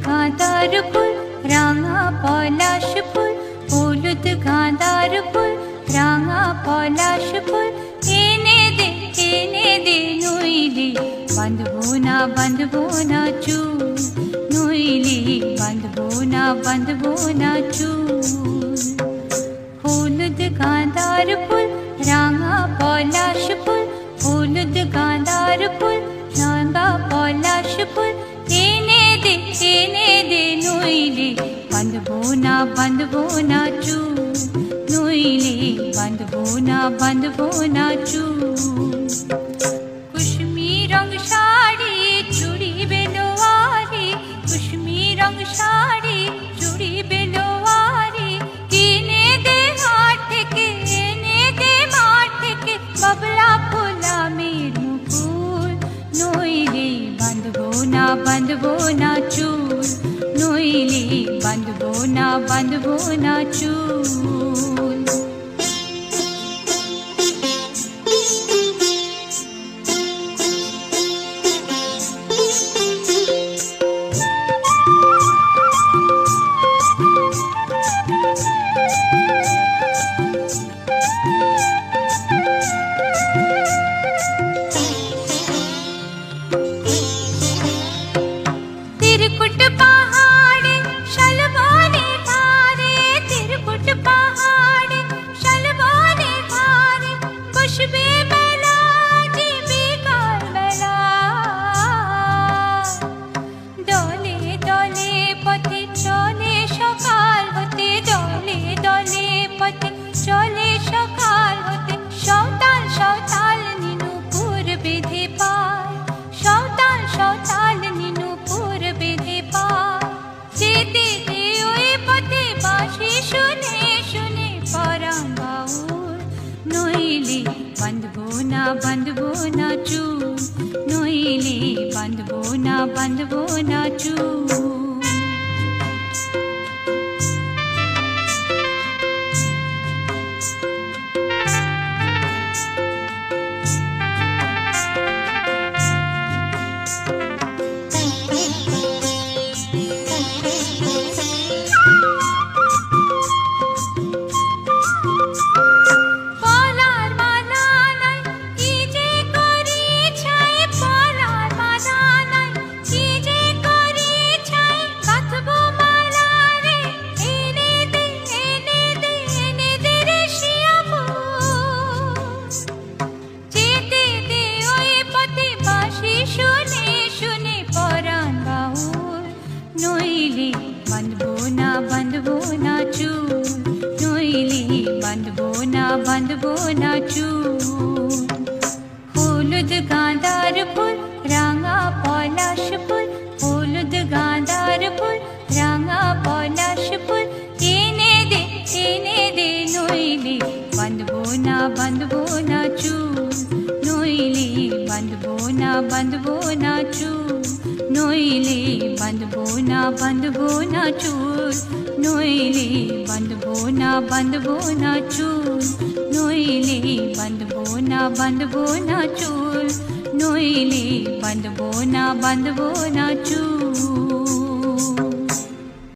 গাঁদার ফুল রাঙা পলাশ ফুল, হলুদ গাঁদার ফুল রাঙা পলাশ ফুল, এনে দে নইলে বাঁধবো না চুল, নইলে বাঁধবো না চুল। হলুদ গাঁদার ফুল রাঙা পলাশ ফুল, হলুদ গাঁদার ফুল রাঙা পলাশ ফুল, এনে দে নইলে বাঁধবো না চুল, নইলে বাঁধবো না চুল। কুসুমি রং শাড়ি চুড়ি বেলোয়ারি, কুসুমি রং শাড়ি চুড়ি বেলোয়ারি, কিনে দে হাট থেকে এনে দে মাঠ থেকে, বাবলা ফোলা মের মুকুল, নইলে বাঁধবো না চুল, নইলে বাঁধবো না চুল। तिरकुट पहाड़े शलबोने धारे, तिरकुट पहाड़े शलबोने धारे, बसबे मेला जीबी काल मेला, दले दले पथे चले सकाल होते, दले दले पथे चले सकाल होते, सौताल सौताल नीनुपुर बेधे पाय, सौताल सौताल नीनुपुर बेधे पाय, যেতে দে ওই পথে বাঁশি শুনে শুনে পরাণ বাউল, নইলে বাঁধবো না চুল, নইলে বাঁধবো না চুল। বাঁধবো না চুল, নইলে বাঁধবো না চুল। হলুদ গাঁদার ফুল রাঙা পলাশ ফুল, হলুদ গাঁদার ফুল রাঙা পলাশ ফুল, এনে দে নইলে বাঁধবো না চুল, নইলে বাঁধবো না চুল, নইলে বাঁধবো না চুল, নইলে বাঁধবো না চুল, নইলে বাঁধবো না চুল, নইলে বাঁধবো না চুল।